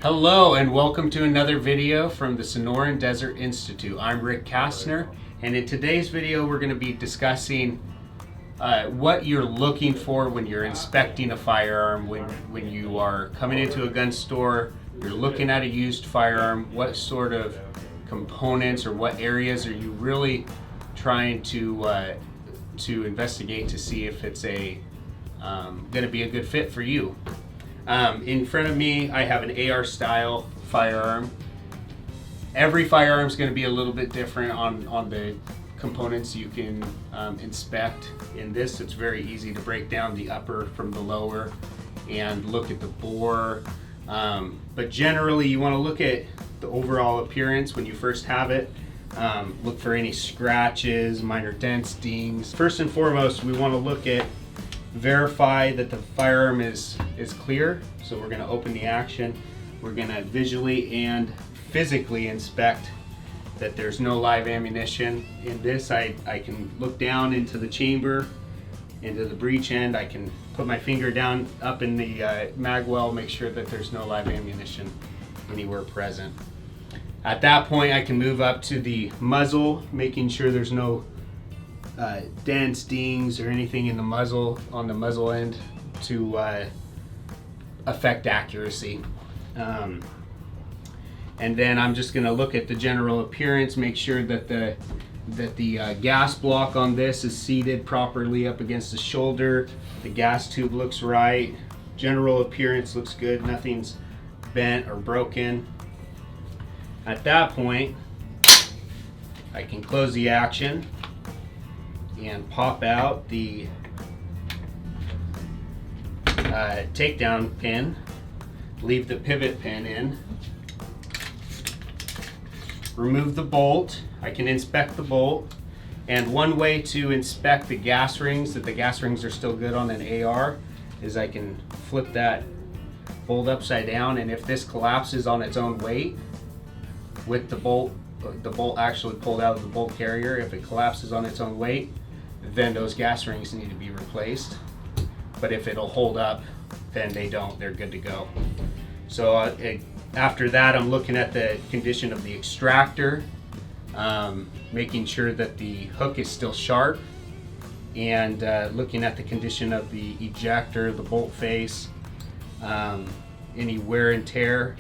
Hello and welcome to another video from the Sonoran Desert Institute. I'm Rick Kastner, and in today's video we're going to be discussing what you're looking for when you're inspecting a firearm, when you are coming into a gun store, you're looking at a used firearm, what sort of components or what areas are you really trying to investigate to see if it's going to be a good fit for you. In front of me, I have an AR style firearm. Every firearm is going to be a little bit different on the components you can inspect. In this, it's very easy to break down the upper from the lower and look at the bore. But generally, you want to look at the overall appearance when you first have it. Look for any scratches, minor dents, dings. First and foremost, we want to verify that the firearm is clear. So we're going to open the action. We're going to visually and physically inspect that there's no live ammunition. In this, I can look down into the chamber, into the breech end. I can put my finger down up in the mag well, make sure that there's no live ammunition anywhere present. At that point, I can move up to the muzzle, making sure there's no dents, dings, or anything in the muzzle, on the muzzle end, to affect accuracy. And then I'm just going to look at the general appearance, make sure that the gas block on this is seated properly up against the shoulder. The gas tube looks right. General appearance looks good. Nothing's bent or broken. At that point, I can close the action and pop out the takedown pin, leave the pivot pin in, remove the bolt. I can inspect the bolt, and one way to inspect the gas rings, that the gas rings are still good on an AR, is I can flip that bolt upside down, and if this collapses on its own weight with the bolt actually pulled out of the bolt carrier, if it collapses on its own weight, then those gas rings need to be replaced. But if it'll hold up, then they don't, they're good to go. So after that, I'm looking at the condition of the extractor, making sure that the hook is still sharp, and looking at the condition of the ejector, the bolt face, any wear and tear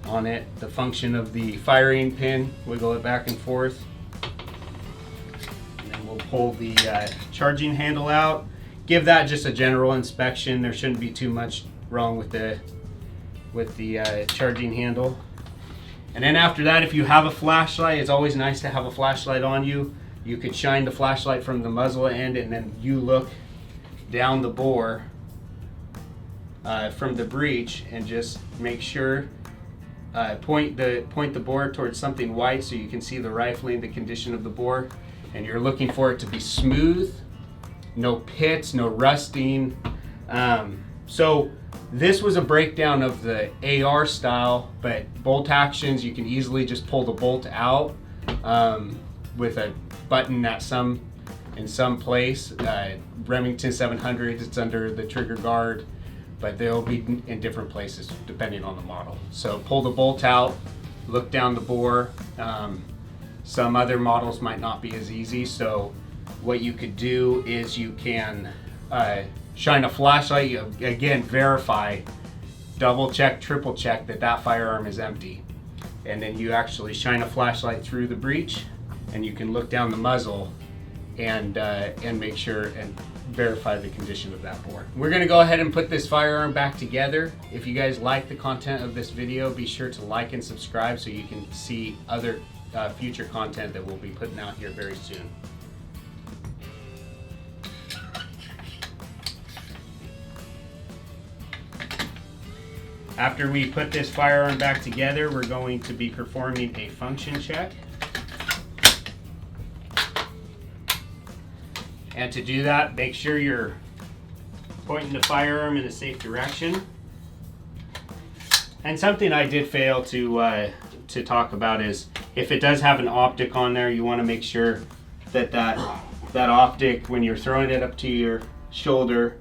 on it, the function of the firing pin, wiggle it back and forth. And then we'll pull the charging handle out. Give that just a general inspection. There shouldn't be too much wrong with the charging handle. And then after that, if you have a flashlight, it's always nice to have a flashlight on you. You could shine the flashlight from the muzzle end, and then you look down the bore from the breech and just make sure, point the bore towards something white so you can see the rifling, the condition of the bore, and you're looking for it to be smooth, no pits, no rusting. So this was a breakdown of the AR style, but bolt actions, you can easily just pull the bolt out with a button in some place. Remington 700, it's under the trigger guard, but they'll be in different places depending on the model. So pull the bolt out, look down the bore. Some other models might not be as easy, so what you could do is you can shine a flashlight. Again, verify, double check, triple check that firearm is empty. And then you actually shine a flashlight through the breech, and you can look down the muzzle and make sure and verify the condition of that bore. We're going to go ahead and put this firearm back together. If you guys like the content of this video, be sure to like and subscribe so you can see other future content that we'll be putting out here very soon. After we put this firearm back together, we're going to be performing a function check. And to do that, make sure you're pointing the firearm in a safe direction. And something I did fail to talk about is, if it does have an optic on there, you want to make sure that optic, when you're throwing it up to your shoulder,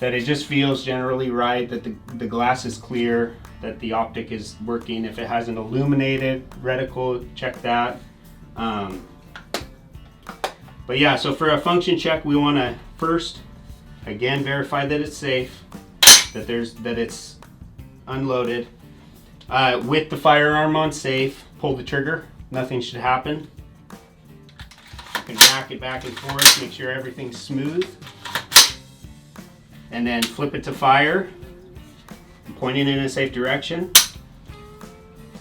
that it just feels generally right, that the glass is clear, that the optic is working. If it has an illuminated reticle, check that. But yeah, so for a function check, we want to first, again, verify that it's safe, that it's unloaded. With the firearm on safe, pull the trigger. Nothing should happen. You can rack it back and forth, make sure everything's smooth. And then flip it to fire, pointing in a safe direction.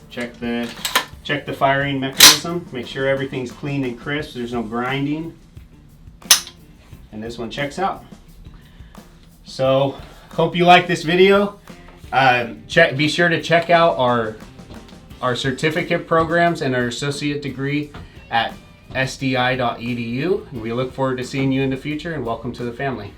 Check the firing mechanism, make sure everything's clean and crisp, there's no grinding. And this one checks out. So, hope you like this video. Be sure to check out our certificate programs and our associate degree at sdi.edu. And we look forward to seeing you in the future, and welcome to the family.